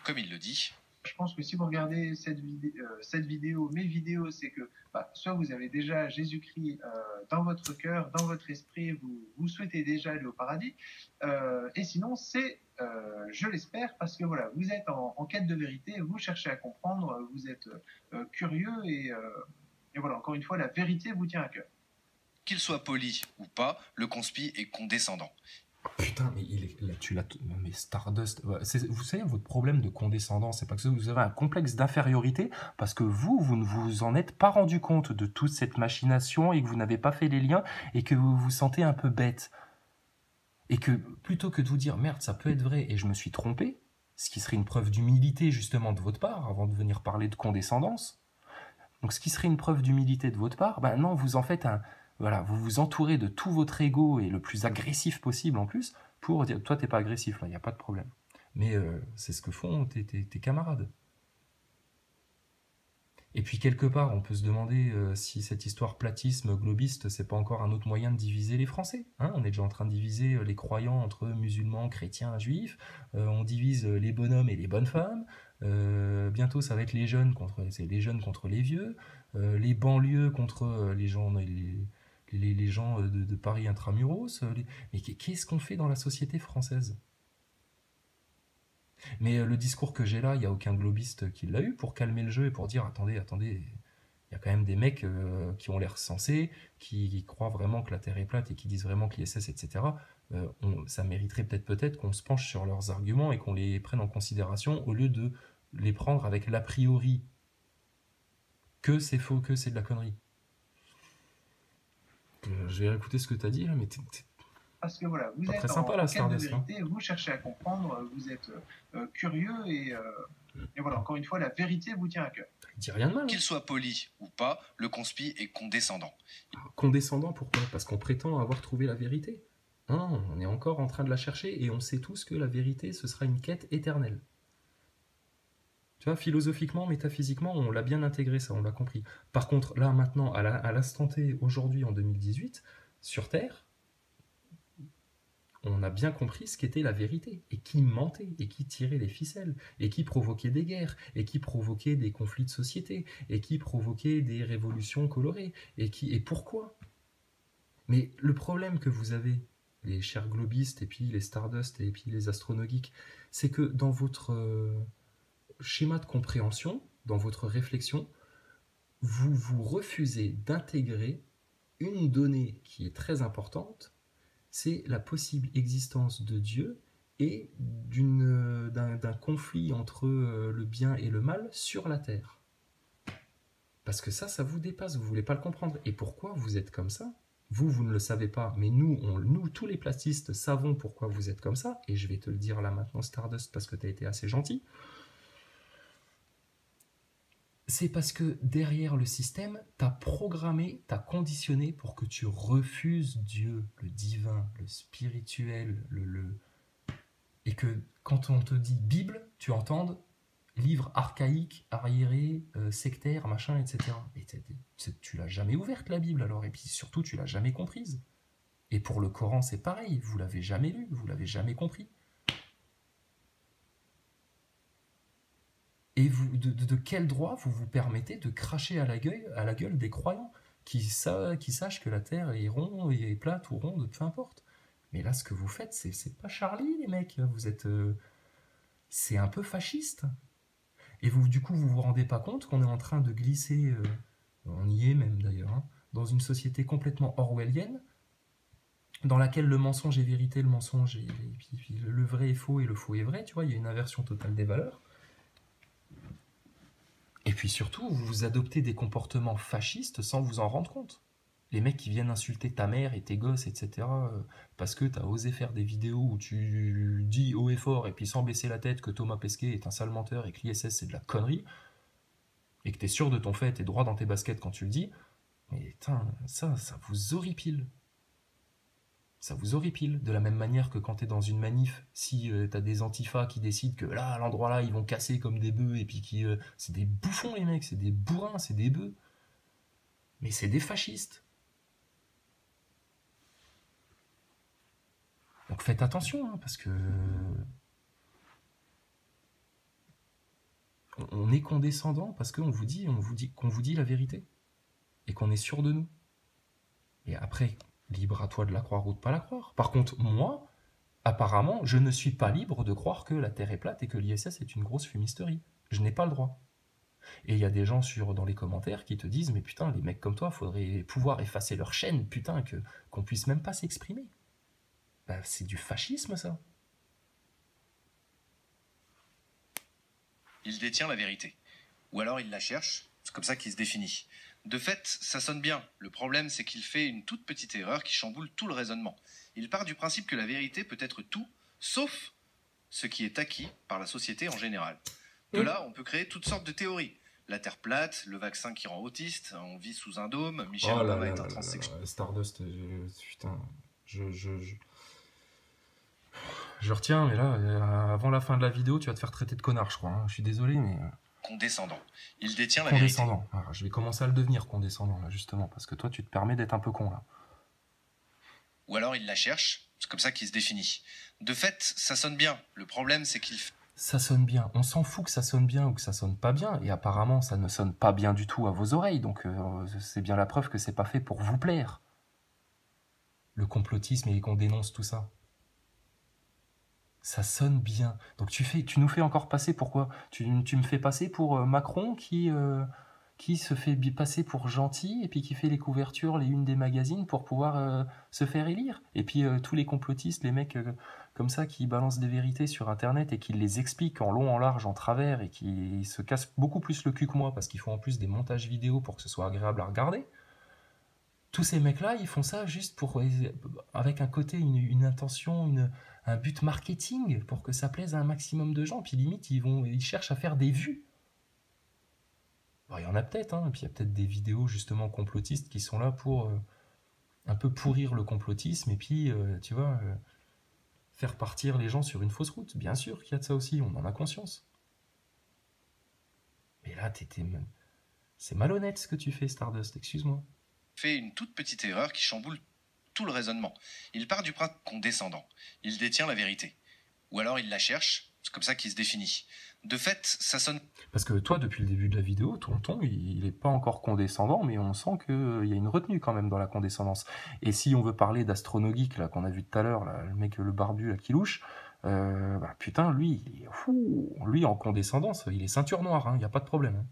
comme il le dit. Je pense que si vous regardez cette vidéo, mes vidéos, c'est que soit vous avez déjà Jésus-Christ dans votre cœur, dans votre esprit, vous souhaitez déjà aller au paradis, et sinon c'est, je l'espère, parce que voilà, vous êtes en quête de vérité, vous cherchez à comprendre, vous êtes curieux, et voilà, encore une fois, la vérité vous tient à cœur. Qu'il soit poli ou pas, le conspi est condescendant. Putain, mais là, mais Stardust, vous savez, votre problème de condescendance, c'est pas que vous avez un complexe d'infériorité, parce que vous ne vous en êtes pas rendu compte de toute cette machination et que vous n'avez pas fait les liens et que vous vous sentez un peu bête. Et que plutôt que de vous dire merde, ça peut être vrai et je me suis trompé, ce qui serait une preuve d'humilité justement de votre part avant de venir parler de condescendance. Donc ce qui serait une preuve d'humilité de votre part, ben non, vous en faites un. Voilà, vous vous entourez de tout votre ego et le plus agressif possible en plus pour dire toi t'es pas agressif là, il n'y a pas de problème. Mais c'est ce que font tes camarades. Et puis quelque part, on peut se demander si cette histoire platisme globiste, c'est pas encore un autre moyen de diviser les Français. Hein, on est déjà en train de diviser les croyants entre musulmans, chrétiens, juifs. On divise les bonhommes et les bonnes femmes. Bientôt, ça va être les jeunes contre les vieux. Les banlieues contre les gens, les gens de Paris intramuros. Mais qu'est-ce qu'on fait dans la société française ? Mais le discours que j'ai là, il n'y a aucun globiste qui l'a eu pour calmer le jeu et pour dire attendez, il y a quand même des mecs qui ont l'air sensés, qui croient vraiment que la Terre est plate et qui disent vraiment que l'ISS, etc. Ça mériterait peut-être qu'on se penche sur leurs arguments et qu'on les prenne en considération au lieu de les prendre avec l'a priori que c'est faux, que c'est de la connerie. Je vais réécouter ce que tu as dit là, mais parce que voilà, vous pas êtes très sympa, en quête de vérité, vous cherchez à comprendre, vous êtes curieux, et voilà, encore une fois, la vérité vous tient à cœur. Il dit rien de mal. Qu'il soit poli ou pas, le conspi est condescendant. Condescendant, pourquoi ? Parce qu'on prétend avoir trouvé la vérité. Non, on est encore en train de la chercher et on sait tous que la vérité, ce sera une quête éternelle. Tu vois, philosophiquement, métaphysiquement, on l'a bien intégré, ça, on l'a compris. Par contre, là, maintenant, à l'instant T, aujourd'hui, en 2018, sur Terre, on a bien compris ce qu'était la vérité, et qui mentait, et qui tirait les ficelles, et qui provoquait des guerres, et qui provoquait des conflits de société, et qui provoquait des révolutions colorées, et pourquoi ? Mais le problème que vous avez, les chers globistes, et puis les Stardust, et puis les astronogeeks, c'est que dans votre schéma de compréhension, dans votre réflexion, vous refusez d'intégrer une donnée qui est très importante, c'est la possible existence de Dieu et d'un conflit entre le bien et le mal sur la Terre. Parce que ça vous dépasse, vous ne voulez pas le comprendre. Et pourquoi vous êtes comme ça ? Vous ne le savez pas, mais nous, tous les platistes, savons pourquoi vous êtes comme ça, et je vais te le dire là maintenant, Stardust, parce que tu as été assez gentil. C'est parce que derrière le système, t'as programmé, t'as conditionné pour que tu refuses Dieu, le divin, le spirituel, et que quand on te dit Bible, tu entendes livre archaïque, arriéré, sectaire, machin, etc. Et tu l'as jamais ouverte la Bible alors, et puis surtout tu l'as jamais comprise. Et pour le Coran c'est pareil, vous l'avez jamais lu, vous l'avez jamais compris. Et de quel droit vous vous permettez de cracher à la gueule des croyants qui sachent que la Terre est ronde, est plate ou ronde, peu importe. Mais là, ce que vous faites, c'est pas Charlie, les mecs. Vous êtes, c'est un peu fasciste. Et du coup, vous vous rendez pas compte qu'on est en train de glisser, on y est même d'ailleurs, hein, dans une société complètement orwellienne, dans laquelle le mensonge est vérité, le mensonge est, et puis le vrai est faux et le faux est vrai. Tu vois, il y a une inversion totale des valeurs. Et puis surtout, vous adoptez des comportements fascistes sans vous en rendre compte. Les mecs qui viennent insulter ta mère et tes gosses, etc. Parce que t'as osé faire des vidéos où tu dis haut et fort et puis sans baisser la tête que Thomas Pesquet est un sale menteur et que l'ISS c'est de la connerie, et que t'es sûr de ton fait, t'es droit dans tes baskets quand tu le dis, mais putain, ça vous horripile. Ça vous horripile, de la même manière que quand t'es dans une manif, si t'as des antifas qui décident que là, à l'endroit là, ils vont casser comme des bœufs, et puis c'est des bouffons les mecs, c'est des bourrins, c'est des bœufs. Mais c'est des fascistes. Donc faites attention, hein, parce que On est condescendant parce qu'on vous dit qu'on vous dit la vérité et qu'on est sûr de nous. Et après, libre à toi de la croire ou de pas la croire. Par contre, moi, apparemment, je ne suis pas libre de croire que la Terre est plate et que l'ISS est une grosse fumisterie. Je n'ai pas le droit. Et il y a des gens dans les commentaires qui te disent « Mais putain, les mecs comme toi, faudrait pouvoir effacer leur chaîne, putain, qu'on puisse même pas s'exprimer. » Bah, c'est du fascisme, ça. Il détient la vérité. Ou alors il la cherche, c'est comme ça qu'il se définit. De fait, ça sonne bien. Le problème, c'est qu'il fait une toute petite erreur qui chamboule tout le raisonnement. Il part du principe que la vérité peut être tout, sauf ce qui est acquis par la société en général. De là, on peut créer toutes sortes de théories. La Terre plate, le vaccin qui rend autiste, on vit sous un dôme, Michelle Obama est un transsexuel. Stardust, putain, je retiens, mais là, avant la fin de la vidéo, tu vas te faire traiter de connard, je crois. Hein. Je suis désolé, mais... Condescendant. Il détient la condescendant. vérité. Alors, je vais commencer à le devenir condescendant, là, justement, parce que toi, tu te permets d'être un peu con, là. Ou alors il la cherche, c'est comme ça qu'il se définit. De fait, ça sonne bien. Le problème, c'est qu'il... Ça sonne bien. On s'en fout que ça sonne bien ou que ça sonne pas bien, et apparemment, ça ne sonne pas bien du tout à vos oreilles, donc c'est bien la preuve que c'est pas fait pour vous plaire. Le complotisme et qu'on dénonce tout ça. Ça sonne bien. Donc tu nous fais encore passer pour quoi? Tu me fais passer pour Macron qui se fait passer pour gentil et puis qui fait les couvertures, les unes des magazines pour pouvoir se faire élire. Et puis tous les complotistes, les mecs comme ça qui balancent des vérités sur Internet et qui les expliquent en long, en large, en travers et qui se cassent beaucoup plus le cul que moi parce qu'ils font en plus des montages vidéo pour que ce soit agréable à regarder. Tous ces mecs-là, ils font ça juste avec un côté, une intention, un but marketing pour que ça plaise à un maximum de gens. Puis limite, ils cherchent à faire des vues. Bon, il y en a peut-être, hein. Puis il y a peut-être des vidéos justement complotistes qui sont là pour un peu pourrir le complotisme et puis, tu vois, faire partir les gens sur une fausse route. Bien sûr qu'il y a de ça aussi, on en a conscience. Mais là, c'est malhonnête ce que tu fais, Stardust, excuse-moi. Fait une toute petite erreur qui chamboule tout le raisonnement. Il part du principe condescendant. Il détient la vérité. Ou alors il la cherche, c'est comme ça qu'il se définit. De fait, ça sonne... Parce que toi, depuis le début de la vidéo, ton ton, il n'est pas encore condescendant, mais on sent qu'il y a une retenue quand même dans la condescendance. Et si on veut parler d'Astronogeek, là, qu'on a vu tout à l'heure, le mec, le barbu, là, qui louche, putain, lui, lui, en condescendance, il est ceinture noire, il n'y a pas de problème. Hein.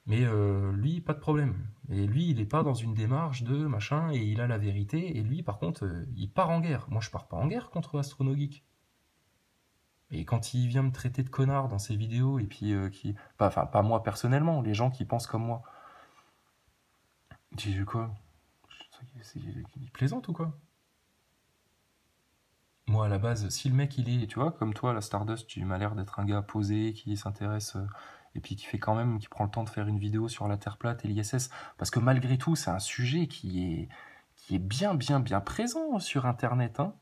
Mais lui, pas de problème. Et lui, il n'est pas dans une démarche de machin, et il a la vérité, et lui, par contre, il part en guerre. Moi, je pars pas en guerre contre Astronogeek. Et quand il vient me traiter de connard dans ses vidéos, et puis pas moi personnellement, les gens qui pensent comme moi. Tu dis quoi? Il plaisante ou quoi? Moi, à la base, si le mec, il est, tu vois, comme toi, la Stardust, tu m'as l'air d'être un gars posé, qui s'intéresse, et puis qui prend le temps de faire une vidéo sur la Terre plate et l'ISS, parce que malgré tout, c'est un sujet qui est bien, bien, bien présent sur Internet, hein.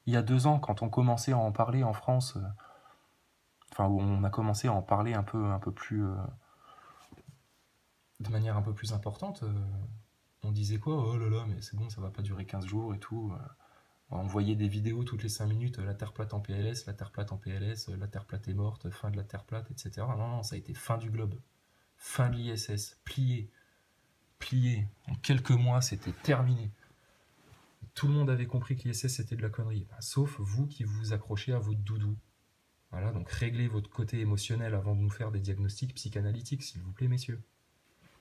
Il y a 2 ans, quand on commençait à en parler en France, où on a commencé à en parler un peu plus... de manière un peu plus importante, on disait quoi? Oh là là, mais c'est bon, ça va pas durer 15 jours et tout. On voyait des vidéos toutes les 5 minutes, la Terre plate en PLS, la Terre plate en PLS, la Terre plate est morte, fin de la Terre plate, etc. Non, ça a été fin du globe. Fin de l'ISS, plié. En quelques mois, c'était terminé. Tout le monde avait compris que l'ISS c'était de la connerie, sauf vous qui vous accrochez à votre doudou. Voilà, donc réglez votre côté émotionnel avant de nous faire des diagnostics psychanalytiques, s'il vous plaît, messieurs.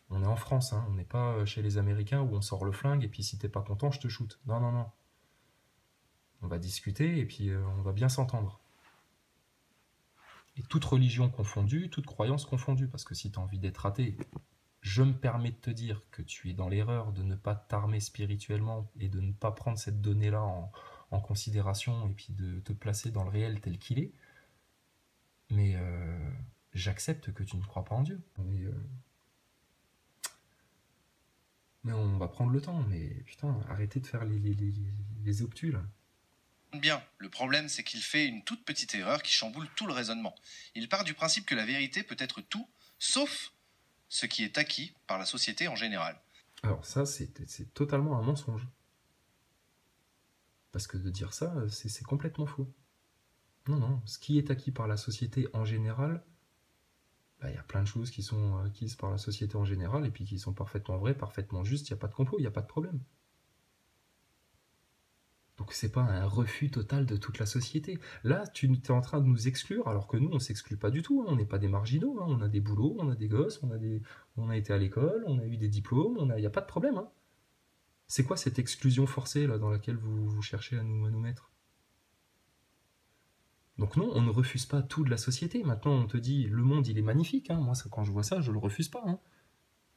On est en France, hein, on n'est pas chez les Américains où on sort le flingue et puis si t'es pas content, je te shoot. Non, non, non. On va discuter et puis on va bien s'entendre. Et toute religion confondue, toute croyance confondue, parce que si t'as envie d'être athée, je me permets de te dire que tu es dans l'erreur de ne pas t'armer spirituellement et de ne pas prendre cette donnée-là en considération et puis de te placer dans le réel tel qu'il est. Mais j'accepte que tu ne crois pas en Dieu. Mais on va prendre le temps. Mais putain, arrêtez de faire les obtus, là. Bien, le problème c'est qu'il fait une toute petite erreur qui chamboule tout le raisonnement. Il part du principe que la vérité peut être tout, sauf ce qui est acquis par la société en général. Alors ça, c'est totalement un mensonge. Parce que de dire ça, c'est complètement faux. Non, non. Ce qui est acquis par la société en général, il y a plein de choses qui sont acquises par la société en général et puis qui sont parfaitement vraies, parfaitement justes. Il n'y a pas de complot, il n'y a pas de problème. Donc c'est pas un refus total de toute la société. Là, tu es en train de nous exclure, alors que nous, on s'exclut pas du tout. Hein. On n'est pas des marginaux. Hein. On a des boulots, on a des gosses, on a été à l'école, on a eu des diplômes, il n'y a pas de problème. Hein. C'est quoi cette exclusion forcée là dans laquelle vous cherchez à nous mettre? Donc non, on ne refuse pas tout de la société. Maintenant, on te dit, le monde, il est magnifique. Hein. Moi, quand je vois ça, je le refuse pas. Hein.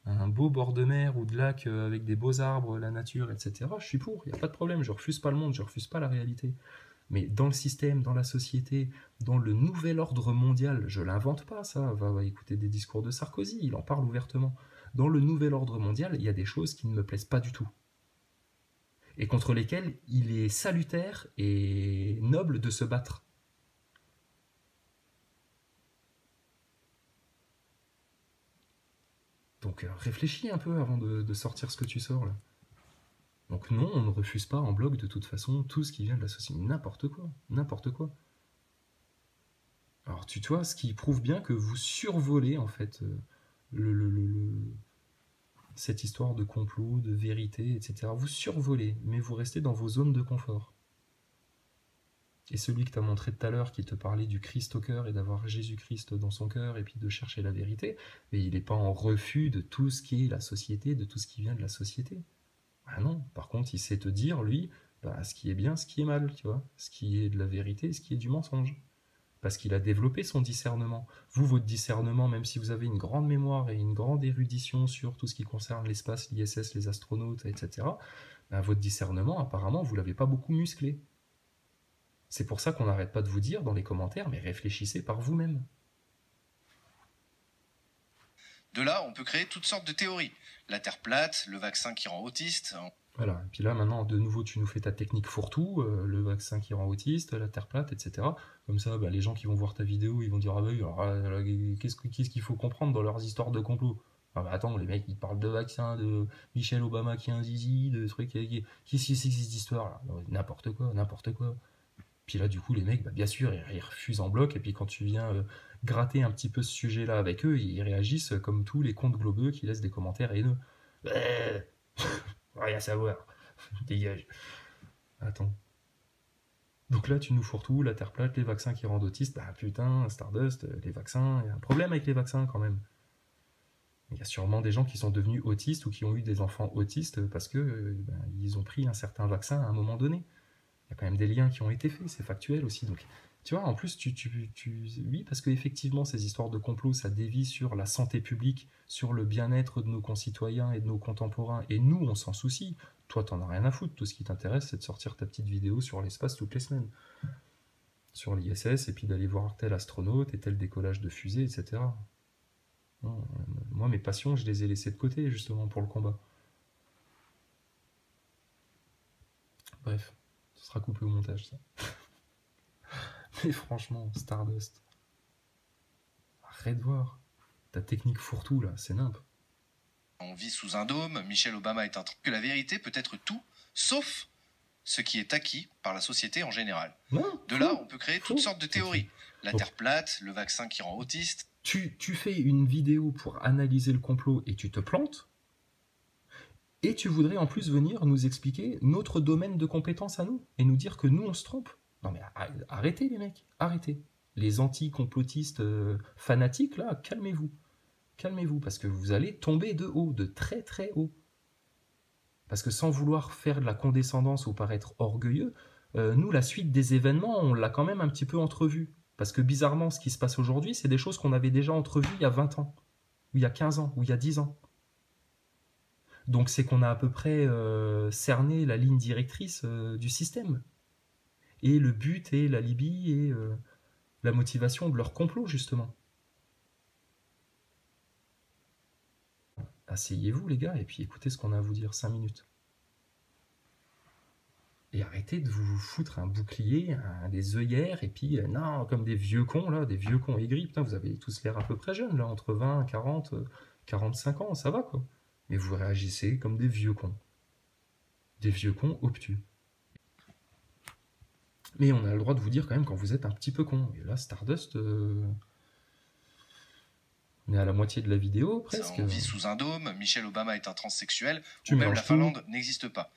Un beau bord de mer ou de lac avec des beaux arbres, la nature, etc. Je suis pour, il n'y a pas de problème, je refuse pas le monde, je refuse pas la réalité. Mais dans le système, dans la société, dans le nouvel ordre mondial, je l'invente pas ça, va écouter des discours de Sarkozy, il en parle ouvertement. Dans le nouvel ordre mondial, il y a des choses qui ne me plaisent pas du tout. Et contre lesquelles il est salutaire et noble de se battre. Donc réfléchis un peu avant de sortir ce que tu sors là. Donc non, on ne refuse pas en bloc de toute façon tout ce qui vient de la société. N'importe quoi, n'importe quoi. Alors tu vois, ce qui prouve bien que vous survolez en fait cette histoire de complot, de vérité, etc. Vous survolez, mais vous restez dans vos zones de confort. Et celui que tu as montré tout à l'heure, qui te parlait du Christ au cœur et d'avoir Jésus-Christ dans son cœur et puis de chercher la vérité, mais il n'est pas en refus de tout ce qui est la société, de tout ce qui vient de la société. Ah non, par contre, il sait te dire, lui, ce qui est bien, ce qui est mal, tu vois, ce qui est de la vérité, ce qui est du mensonge. Parce qu'il a développé son discernement. Vous, votre discernement, même si vous avez une grande mémoire et une grande érudition sur tout ce qui concerne l'espace, l'ISS, les astronautes, etc., votre discernement, apparemment, vous ne l'avez pas beaucoup musclé. C'est pour ça qu'on n'arrête pas de vous dire dans les commentaires, mais réfléchissez par vous-même. De là, on peut créer toutes sortes de théories. La Terre plate, le vaccin qui rend autiste. Voilà, et puis là maintenant, de nouveau, tu nous fais ta technique fourre-tout, le vaccin qui rend autiste, la Terre plate, etc. Comme ça, les gens qui vont voir ta vidéo, ils vont dire, ah bah oui, alors, qu'est-ce qu'il faut comprendre dans leurs histoires de complot? Ah bah attends, les mecs, ils parlent de vaccin, de Michelle Obama qui a un zizi, de trucs, qu'est-ce que c'est cette histoire-là? N'importe quoi, n'importe quoi. Puis là, du coup, les mecs, bien sûr, ils refusent en bloc, et puis quand tu viens gratter un petit peu ce sujet-là avec eux, ils réagissent comme tous les comptes globeux qui laissent des commentaires haineux. Rien à savoir. Dégage. Attends. Donc là, tu nous fourres tout, la Terre plate, les vaccins qui rendent autistes. Putain, Stardust, les vaccins, il y a un problème avec les vaccins quand même. Il y a sûrement des gens qui sont devenus autistes ou qui ont eu des enfants autistes parce que ils ont pris un certain vaccin à un moment donné. Il y a quand même des liens qui ont été faits, c'est factuel aussi. Donc, tu vois, en plus, oui, parce qu'effectivement, ces histoires de complot, ça dévie sur la santé publique, sur le bien-être de nos concitoyens et de nos contemporains. Et nous, on s'en soucie. Toi, t'en as rien à foutre. Tout ce qui t'intéresse, c'est de sortir ta petite vidéo sur l'espace toutes les semaines. Sur l'ISS, et puis d'aller voir tel astronaute et tel décollage de fusée, etc. Non, moi, mes passions, je les ai laissées de côté, justement, pour le combat. Bref, ce sera coupé au montage, ça. Mais franchement, Stardust, arrête de voir. Ta technique fourre-tout, là, c'est nimp. On vit sous un dôme, Michelle Obama est un truc, que la vérité peut être tout, sauf ce qui est acquis par la société en général. Non, de là, on peut créer toutes sortes de théories. La Terre plate, le vaccin qui rend autiste. Tu fais une vidéo pour analyser le complot et tu te plantes, et tu voudrais en plus venir nous expliquer notre domaine de compétence à nous, et nous dire que nous, on se trompe. Non mais arrêtez les mecs, arrêtez. Les anti-complotistes fanatiques, là, calmez-vous. Calmez-vous, parce que vous allez tomber de haut, de très très haut. Parce que sans vouloir faire de la condescendance ou paraître orgueilleux, nous, la suite des événements, on l'a quand même un petit peu entrevue. Parce que bizarrement, ce qui se passe aujourd'hui, c'est des choses qu'on avait déjà entrevues il y a 20 ans, ou il y a 15 ans, ou il y a 10 ans. Donc c'est qu'on a à peu près cerné la ligne directrice du système. Et le but et la Libye et la motivation de leur complot, justement. Asseyez-vous, les gars, et puis écoutez ce qu'on a à vous dire 5 minutes. Et arrêtez de vous foutre un bouclier, des œillères, et puis, non, comme des vieux cons, là, des vieux cons aigris. Putain, vous avez tous l'air à peu près jeunes, là, entre 20, 40, 45 ans, ça va, quoi. Mais vous réagissez comme des vieux cons. Des vieux cons obtus. Mais on a le droit de vous dire quand même quand vous êtes un petit peu con. Et là, Stardust, on est à la moitié de la vidéo, presque. On vit sous un dôme, Michelle Obama est un transsexuel, Tu ou même mélanges la tout. Finlande n'existe pas.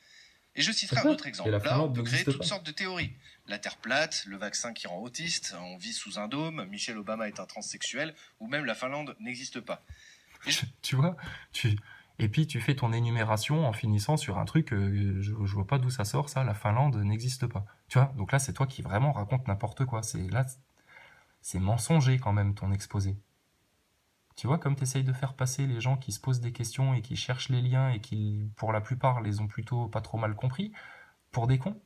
Et je citerai un autre exemple. Et la Là, on Finlande peut créer n'existe toutes pas. sortes de théories. La Terre plate, le vaccin qui rend autiste, on vit sous un dôme, Michelle Obama est un transsexuel, ou même la Finlande n'existe pas. Tu vois, et puis tu fais ton énumération en finissant sur un truc, je vois pas d'où ça sort, ça, la Finlande n'existe pas. Tu vois, donc là, c'est toi qui vraiment raconte n'importe quoi. C'est mensonger quand même ton exposé. Tu vois, comme tu essayes de faire passer les gens qui se posent des questions et qui cherchent les liens et qui, pour la plupart, les ont plutôt pas trop mal compris, pour des cons.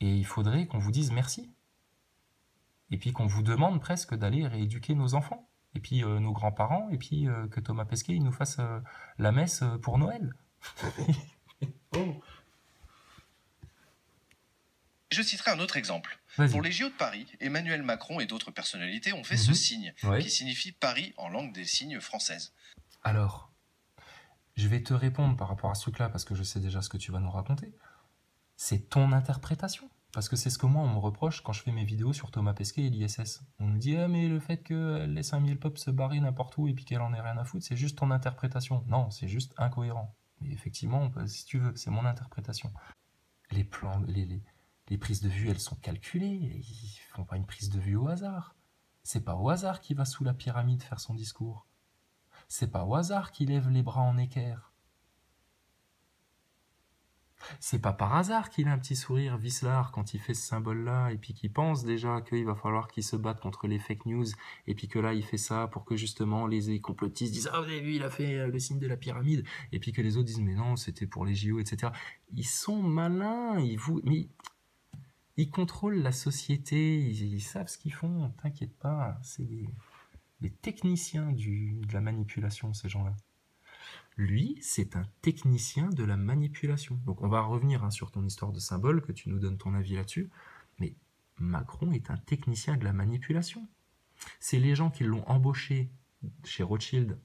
Et il faudrait qu'on vous dise merci. Et puis qu'on vous demande presque d'aller rééduquer nos enfants. Et puis nos grands-parents, et puis que Thomas Pesquet il nous fasse la messe pour Noël. Oh. Je citerai un autre exemple. Vas-y. Pour les JO de Paris, Emmanuel Macron et d'autres personnalités ont fait ce signe, qui signifie Paris en langue des signes française. Alors, je vais te répondre par rapport à ce truc-là, parce que je sais déjà ce que tu vas nous raconter. C'est ton interprétation. Parce que c'est ce que moi, on me reproche quand je fais mes vidéos sur Thomas Pesquet et l'ISS. On me dit, ah, mais le fait qu'elle laisse un miel pop se barrer n'importe où et puis qu'elle en ait rien à foutre, c'est juste ton interprétation. Non, c'est juste incohérent. Mais effectivement, si tu veux, c'est mon interprétation. Les plans, les prises de vue, elles sont calculées. Ils font pas une prise de vue au hasard. C'est pas au hasard qu'il va sous la pyramide faire son discours. C'est pas au hasard qu'il lève les bras en équerre. C'est pas par hasard qu'il a un petit sourire vicelard quand il fait ce symbole-là et puis qu'il pense déjà qu'il va falloir qu'il se batte contre les fake news et puis que là il fait ça pour que justement les complotistes disent « Ah, vous avez vu, il a fait le signe de la pyramide » et puis que les autres disent « Mais non, c'était pour les JO, etc. » Ils sont malins, mais ils contrôlent la société, ils savent ce qu'ils font, t'inquiète pas, c'est des techniciens de la manipulation, ces gens-là. Lui, c'est un technicien de la manipulation. Donc on va revenir sur ton histoire de symbole, que tu nous donnes ton avis là-dessus, mais Macron est un technicien de la manipulation. C'est les gens qui l'ont embauché chez Rothschild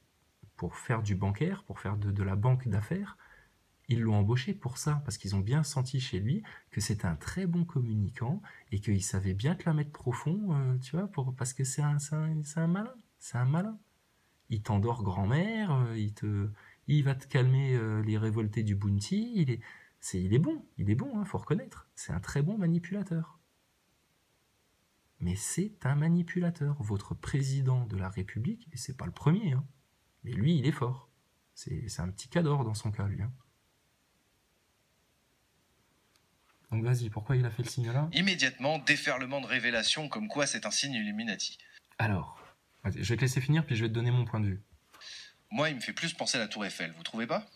pour faire du bancaire, pour faire de la banque d'affaires, ils l'ont embauché pour ça, parce qu'ils ont bien senti chez lui que c'était un très bon communicant et qu'il savait bien te la mettre profond, tu vois, parce que c'est un malin, c'est un malin. Il t'endort grand-mère, il va te calmer les révoltés du Bounty, il est bon, hein, faut reconnaître. C'est un très bon manipulateur. Mais c'est un manipulateur. Votre président de la République, et c'est pas le premier, hein, mais lui, il est fort. C'est un petit cador dans son cas, lui. Hein. Donc vas-y, pourquoi il a fait le signe là ? Immédiatement, déferlement de révélations comme quoi c'est un signe Illuminati. Alors, je vais te laisser finir, puis je vais te donner mon point de vue. Moi, il me fait plus penser à la Tour Eiffel, vous trouvez pas ?